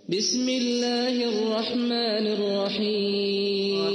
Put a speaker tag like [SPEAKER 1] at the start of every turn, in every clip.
[SPEAKER 1] بسم الله الرحمن الرحيم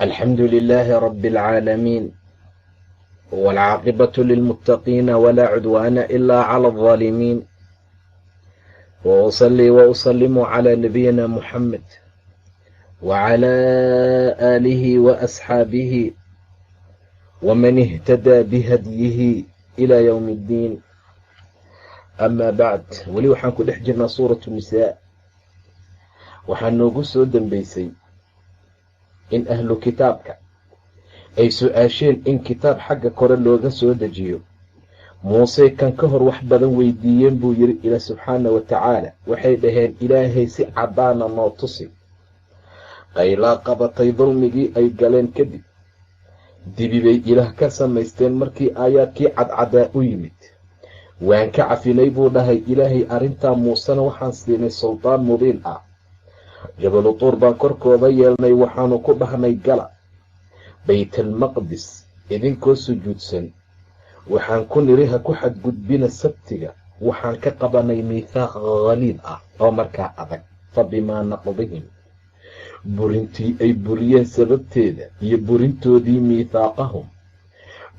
[SPEAKER 2] الحمد لله رب العالمين، والعاقبة للمتقين ولا عدوان إلا على الظالمين، وأصلي وأسلم على نبينا محمد وعلى آله وأصحابه ومن اهتدى بهديه إلى يوم الدين. أما بعد، weli waxaan ku dhex jirnaa suuraة النisaa. waxaa noogu soo dambeysay in ahlu kitaabka ay su-aasheen in kitaab xagga kore looga soo dejiyo. muuse kan ka hor wax badan weydiiyeen buu yidhi ilaah subxaana wa tacaala. waxay dhaheen ilaahay si caddaana noo tusi. qaylaa qabatay dulmigii ay galeen kadib dibi bay ilaah ka samaysteen markii aayaadkii cadcadaa u yimid. waan ka cafinay buu dhahay ilaahay arrintaa muusena waxaan siinay suldaan mubiin ah. jabalu tuur baan korkooda yeelnay, waxaanu ku dhahnay gala baytalmaqdis idinkoo sujuudsan. waxaan ku niri ha ku xadgudbina sabtiga. waxaan ka qabanay miithaaq khaliid ah oo markaa adag. fa bimaa naqdihim, burintii ay buriyeen sababteeda iyo burintoodii miithaaqahum,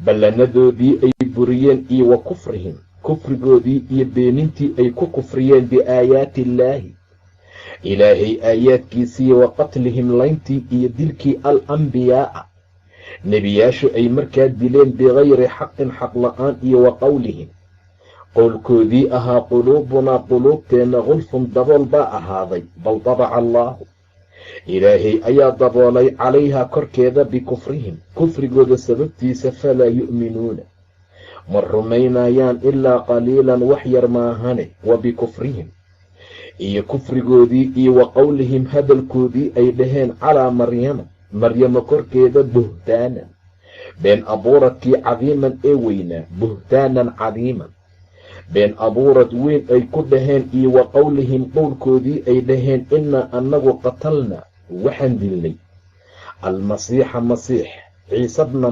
[SPEAKER 2] ballanadoodii ay buriyeen, iyo wa kufrihim, kufrigoodii iyo beenintii ay ku kufriyeen biaayaati illaahi, ilaahay aayaadkiisii, wa qatlihim, layntii iyo dilkii al ambiyaa'a, nebiyaashu ay markaa dileen bikayri xaqin xaq la-aan, iyo wa qowlihim, qowlkoodii ahaa quluubunaa quluubteenna gulfun dabool baa ahaaday, bal dabaca allaahu, ilaahay ayaa daboolay calayhaa korkeeda bikufrihim, kufrigooda sababtiisa, falaa yu'minuuna, ma rumaynayaan ilaa qaliilan wax yar maahane. wa bikufrihim, iyo kufrigoodii, iyo wa qowlihim, hadalkoodii ay dhaheen calaa maryama korkeeda buhtaanan, been abuuradkii cadiiman ee weynaa, buhtaanan cadiiman, been abuurad weyn ay ku dhaheen, iyo wa qowlihim, qowlkoodii ay dhaheen innaa annagu qatalnaa waxaan dilnay almasiixa masiix, ciise bna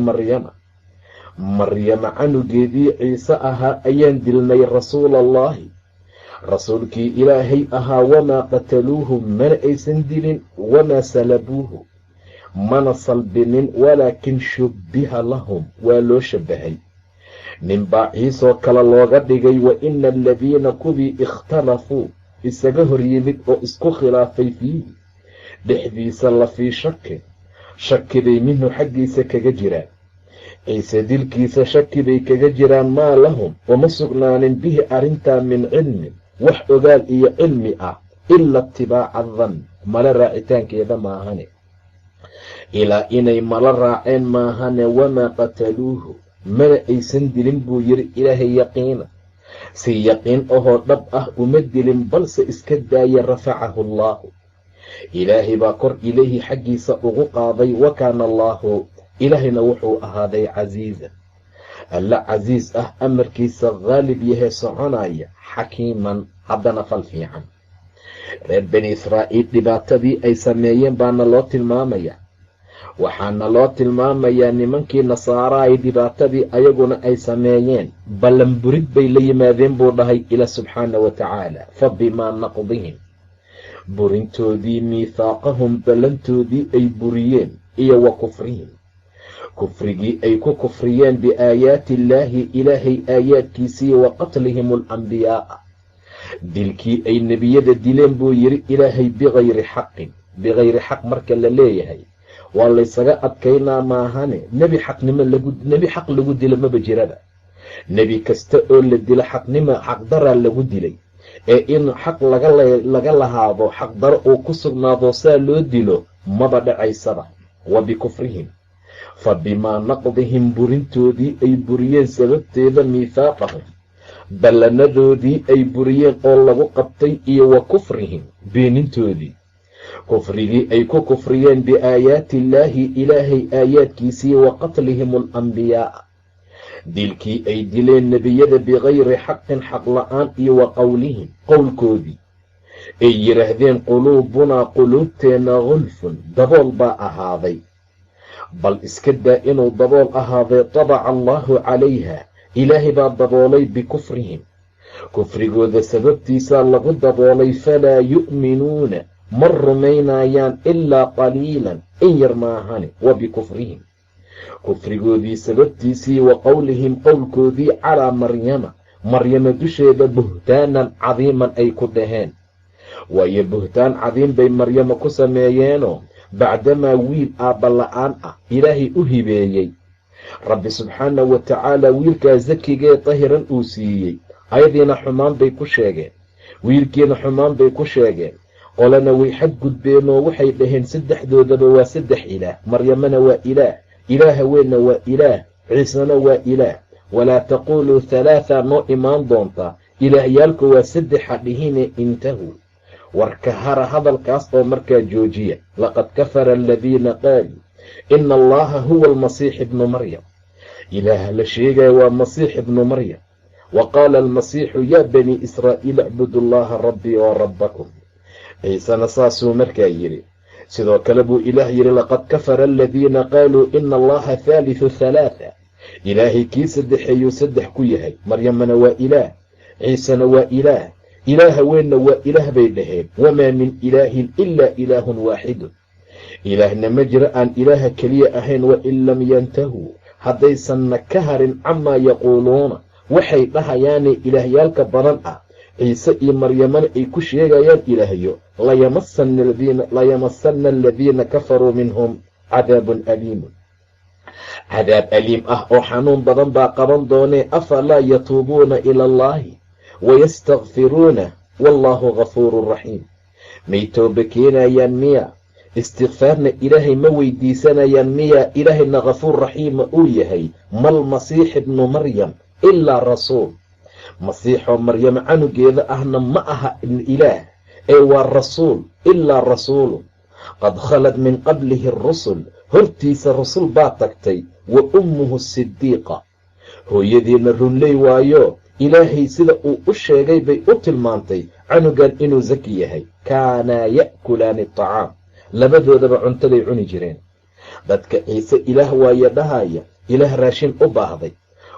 [SPEAKER 2] maryama canugeedii ciise ahaa ayaan dilnay, rasuulallaahi, rasuulkii ilaahay ahaa, wamaa qataluuhu, mana aysan dilin, wamaa salabuuhu, mana salbinin, walaakin shubbiha lahum, waa loo shabbahay. ninbaa ciisoo kale looga dhigay. wa ina aladiina kuwii ikhtalafuu, isaga hor yimid oo isku khilaafay fiihi, dhexdiisa la fii shakin, shakiday minhu xaggiisa kaga jiraan. ciise dilkiisa shaki bay kaga jiraan. maa lahum, uma sugnaanin bihi arrintaa min cilmin, wax ogaal iyo cilmi ah, ila itibaaca dan, mala raacitaankeeda maahane, ilaa inay mala raaceen maahane. wamaa qataluuhu, mana aysan dilin buu yidhi ilaahay yaqiina, si yaqiin ahoo dhab ah uma dilin, balse iska daaya, rafacahu allaahu, ilaahay baa kor ilayhi xaggiisa ugu qaaday. wa kaana allaahu, ilaahayna wuxuu ahaaday casiizan, alla casiis ah, amarkiisa haalib yahay, soconaya, xakiiman, haddana fal fiican. reer bani israa'iil dhibaatadii ay sameeyeen baana loo tilmaamayaa. waxaana loo tilmaamayaa nimankii nasaara ay dhibaatadii ayaguna ay sameeyeen. ballanburid bay la yimaadeen buu dhahay ila subxaana wa tacaala. fa bimaa naqdihim, burintoodii miithaaqahum, ballantoodii ay buriyeen, iyo wa kufrihim, kufrigii ay ku kufriyeen biaayaati illaahi ilaahay aayaadkiisii wa qatlihim alambiyaaa dilkii ay nebiyada dileen buu yidhi ilaahay bikayri xaqin. bikayri xaq marka la leeyahay waa laysaga adkaynaa maahane nebi xaq lagu dilo maba jiraba. nebi kasta oo la dilo xaqdaraa lagu dilay, ee in xaq laga lahaado xaqdaro uu ku sugnaado saa loo dilo maba dhacaysaba. wa bikufrihim, fa bimaa naqdihim burintoodii ay buriyeen sababteeda miithaaqahum ballanadoodii ay buriyeen oo lagu qabtay, iyo wa kufrihim beenintoodii, kufrigii ay ku kufriyeen biaayaati illaahi ilaahay aayaadkiisii, wa qatlihim alambiyaaa dilkii ay dileen nebiyada bikayri xaqin xaq la-aan, iyo wa qowlihim qowlkoodii ay yidhaahdeen quluubunaa quluubteenna gulfun dabool baa ahaaday. bal iska daa inuu dabool ahaaday tabaca allaahu calayha ilaahay baa daboolay bikufrihim kufrigooda sababtiisaa lagu daboolay. falaa yu'minuuna ma rumaynayaan ilaa qaliilan in yar maahane. wa bikufrihim kufrigoodii sababtiisii, wa qowlihim qowlkoodii calaa maryama dusheeda buhtaanan cadiiman ay ku dhaheen. waayo buhtaan cadiim bay maryama ku sameeyeenoo bacdamaa wiil aabba la-aan ah ilaahay u hibeeyey. rabbi subxaanahu wa tacaala wiilkaa sakigee tahiran uu siiyey, ayadiina xumaan bay ku sheegeen, wiilkiina xumaan bay ku sheegeen. qolana way xadgudbeenoo waxay dhaheen saddexdoodaba waa saddex ilaah, maryamana waa ilaah, ilaaha weynna waa ilaah, ciisena waa ilaah. walaa taquuluu halaatha noo imaan doontaa, ilaahyaalku waa saddexa dhihine intahuu warka hara hadalkaas oo markaa joojiya. laqad kafara aladiina qaaluu ina allaha huwa almasiix ibnu maryam. ilaaha la sheegaya waa masiix ibnu maryam. wa qaala almasiixu yaa banii israa'iil icbudu llaha rabbii wa rabbakum. ciisena saasuu markaa yidhi. sidoo kale buu ilaah yidhi laqad kafara aladiina qaaluu ina allaha haaliثu halaatha. ilaahay kii saddexeeyuu saddex ku yahay, maryamana waa ilaah, ciisena waa ilaah, ilaaha weynna waa ilaah bay dhaheen. wamaa min ilaahin ilaa ilaahun waaxidun. ilaahna ma jiro aan ilaaha keliya ahayn. wain lam yantahuu haddaysanna ka harin camaa yaquuluuna waxay dhahayaanee ilaahyaalka badan ah, ciise iyo maryamana ay ku sheegayaan ilaahyo, layamasanna aladiina kafaruu minhum cadaabun aliimun. cadaab aliim ah oo xanuun badan baa qaban doonee. afalaa yatuubuuna ila allaahi wayastakfiruuna wallaahu gafuurun raxiim. may tooba keenayaan miya? istikfaarna ilaahay ma weydiisanayaan miya? ilaahayna gafuur raxiima uu yahay. malmasiix ibnu maryam ilaa rasuul. masiixoo maryamo canugeeda ahna ma aha ilaah, ee waa rasuul. ilaa rasuulun qad khalad min qablihi rusul. hortiisa rasul baa tagtay. wa ummuhu sidiiqa. hooyadiina runley waayo ilaahay sida uu u sheegay bay u tilmaantay canugan inuu saki yahay. kaanaa ya'kulaani aطacaam. labadoodaba cuntaday cuni jireen. dadka ciise ilaah waaye dhahaya ilaah raashin u baahday,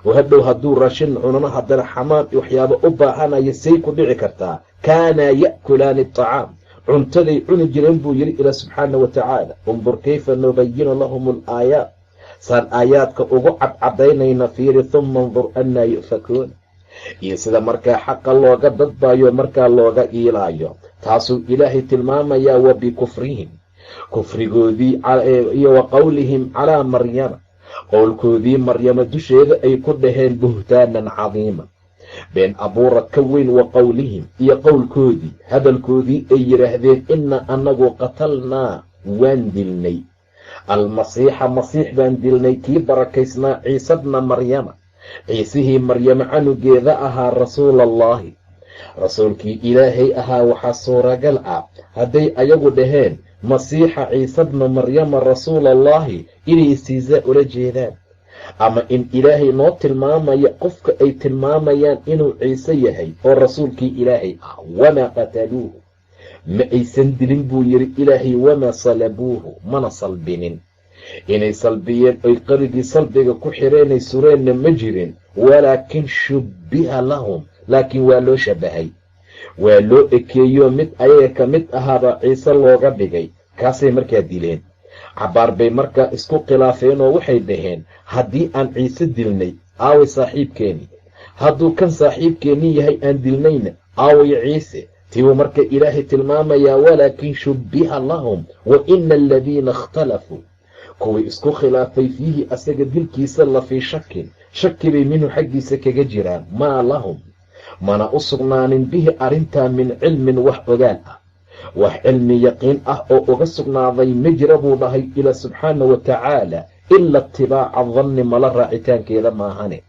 [SPEAKER 2] oo hadhow hadduu raashin cunano haddana xamaam waxyaaba u baahanaya say ku dhici kartaa? kaanaa ya'kulaani aطacaam. cuntaday cuni jireen buu yidhi ilaah subxaana wa tacaala. undur kayfa nubayinu lahum alaayaat. saan aayaadka ugu cadcadaynayna fiiri. huma undur annaa yu'fakuuna. iyo sida markaa xaqa looga dadbayo markaa looga iilaayo. taasuu ilaahay tilmaamayaa. wa bikufrihim kufrigoodii iyo wa qowlihim calaa maryama qowlkoodii maryama dusheeda ay ku dhaheen buhtaanan cadiima, been abuura ka weyn. wa qowlihim iyo qowlkoodii hadalkoodii ay yidhaahdeen inna annagu qatalnaa waan dilnay almasiixa masiix baan dilnay, kii barakaysnaa ciise bna maryama, ciisihii maryamo canugeeda ahaa, rasuulallaahi rasuulkii ilaahay ahaa. waxaa suuragal ah hadday ayagu dhaheen masiixa ciise bna maryama rasuulallaahi inay siisaa ula jeedaan, ama in ilaahay noo tilmaamaya qofka ay tilmaamayaan inuu ciise yahay oo rasuulkii ilaahay ah. wamaa qataluuhu ma aysan dilin buu yidhi ilaahay. wamaa salabuuhu mana salbinin. inay salbiyeen oy qarigii salbiga ku xireenay sureenna ma jirin. walaakin shubbiha lahum, laakiin waa loo shabahay, waa loo ekeeyo mid ayaga ka mid ahaaba ciise looga dhigay. kaasay markaa dileen. cabaar bay markaa isku khilaafeen oo waxay dhaheen haddii aan ciise dilnay aaway saaxiibkeeni, hadduu kan saaxiibkeennii yahay aan dilnayna aaway ciise. tiibuu marka ilaahay tilmaamayaa walaakin shubbiha lahum wa ina aladiina ikhtalafuu, kuwii isku khilaafay fiihi asaga dilkiisa la fii shakin, shaki bay minhu xaggiisa kaga jiraan. maa lahum mana u sugnaanin bihi arrintaa min cilmin wax ogaal ah, wax cilmi yaqiin ah oo uga sugnaaday ma jira buu dhahay ilaa subxaana wa tacaala ila itibaaca danni, mala raacitaankeeda maahane.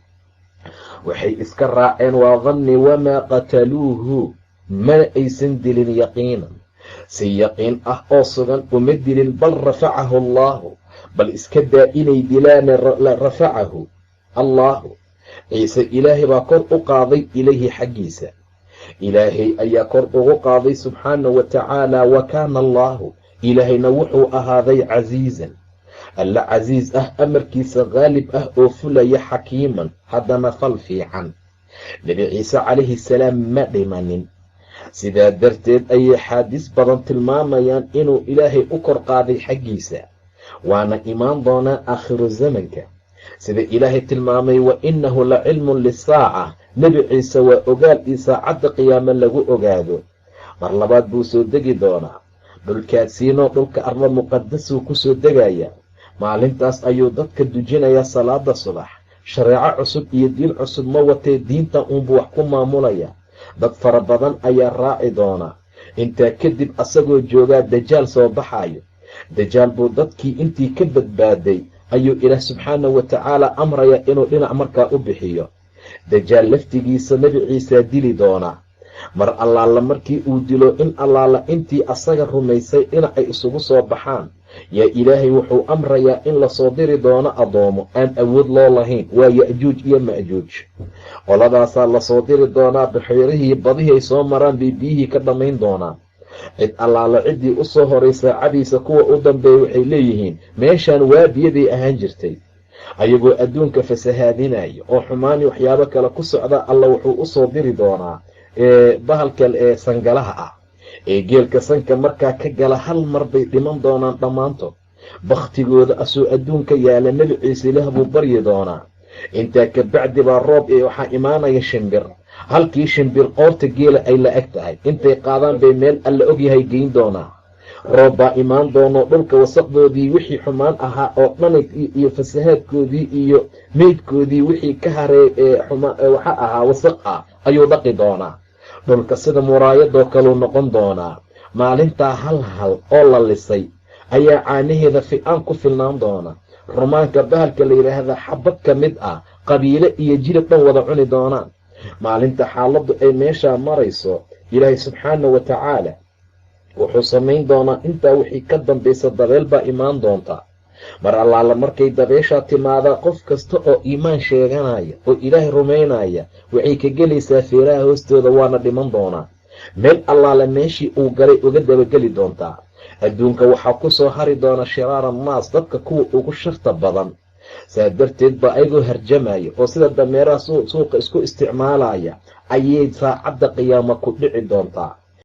[SPEAKER 2] waxay iska raaceen waa danni, wamaa qataluuhu mana aysan dilin yaqiinan, si yaqiin ah oo sugan uma dilin, bal rafacahu allaahu, bal iska daa inay dilaane rafacahu allaahu, ciise ilaahay baa kor u qaaday ilayhi xaggiisa, ilaahay ayaa kor ugu qaaday subxaana wa tacaala. wa kaana allaahu, ilaahayna wuxuu ahaaday casiizan, alla casiis ah, amarkiisa qaalib ah oo fulaya, xakiiman haddana fal fiican. nebi ciise calayhi salaam ma dhimanin, sidaa darteed ayay xaadiis badan tilmaamayaan inuu ilaahay u kor qaaday xaggiisa, waana imaan doonaa aakhiru zamanka. sida ilaahay tilmaamay wa innahu la cilmun lisaaca, nebi ciise waa ogaal io saacadda qiyaamo lagu ogaado. mar labaad buu soo degi doonaa dhulkaadsiinoo dhulka arla muqadasuu ku soo degaya. maalintaas ayuu dadka dujinayaa salaada subax. shareeco cusub iyo diin cusub ma watee diinta uunbuu wax ku maamulaya. dad fara badan ayaa raaci doona. intaa kadib asagoo joogaa dajaal soo baxayo. dajaal buu dadkii intii ka badbaaday ayuu ilaah subxaana wa tacaala amraya inuu dhinac markaa u bixiyo. dajaal laftigiisa nebi ciisaa dili doona. mar allaala markii uu dilo in allaala intii asaga rumaysay dhinacay isugu soo baxaan. yaa ilaahay wuxuu amrayaa in lasoo diri doono addoomo aan awood loo lahayn, waa ya'juuj iyo ma'juuj. qoladaasaa lasoo diri doonaa, baxeyrihii badihii ay soo maraan bay biyihii ka dhammayn doonaan. cid allaala ciddii u soo horay saacadiisa kuwa u dambeeya waxay leeyihiin meeshaan waa biyaday ahaan jirtay. ayagoo adduunka fasahaadinaya oo xumaani waxyaabo kale ku socda, alla wuxuu u soo diri doonaa bahalkan ee sangalaha ah ee geelka sanka markaa ka gala, hal mar bay dhiman doonaan dhammaantood. bakhtigooda asoo adduunka yaala nebi ciise ilaah buu baryi doonaa. intaa ka bacdi baa roob ee waxaa imaanaya shimbir. halkii shimbir qoorta geela ay la eg tahay intay qaadaan bay meel alla ogyahay geyn doonaa. roob baa imaan doono, dhulka wasaqdoodii wixii xumaan ahaa oo dhan iyo fasahaadkoodii iyo meydkoodii wixii ka harey waxa ahaa wasaq ah ayuu dhaqi doonaa. dhulka sida muraayadoo kaleu noqon doonaa. maalintaa hal oo la lisay ayaa caanaheeda fi'aan ku filnaan doona. rumaanka bahalka la yidhaahda xabad ka mid ah qabiile iyo jilib dhan wada cuni doonaan. maalinta xaaladdu ay meeshaa marayso, ilaahay subxaana wa tacaala wuxuu samayn doonaa intaa wixii ka dambaysa dabeel baa imaan doonta. mar allaala markay dabeeshaa timaadaa qof kasta oo iimaan sheeganaya oo ilaahay rumaynaya waxay ka gelaysaa feeraha hoostooda, waana dhiman doonaa. meel allaala meeshii uu galay uga dabageli doontaa. adduunka waxaa ku soo hari doona shiraara naas, dadka kuwa ugu sharta badan. saa darteed baa ayagoo harjamaya oo sida dameeraha suuqa isku isticmaalaya ayay saacadda qiyaamo ku dhici doontaa.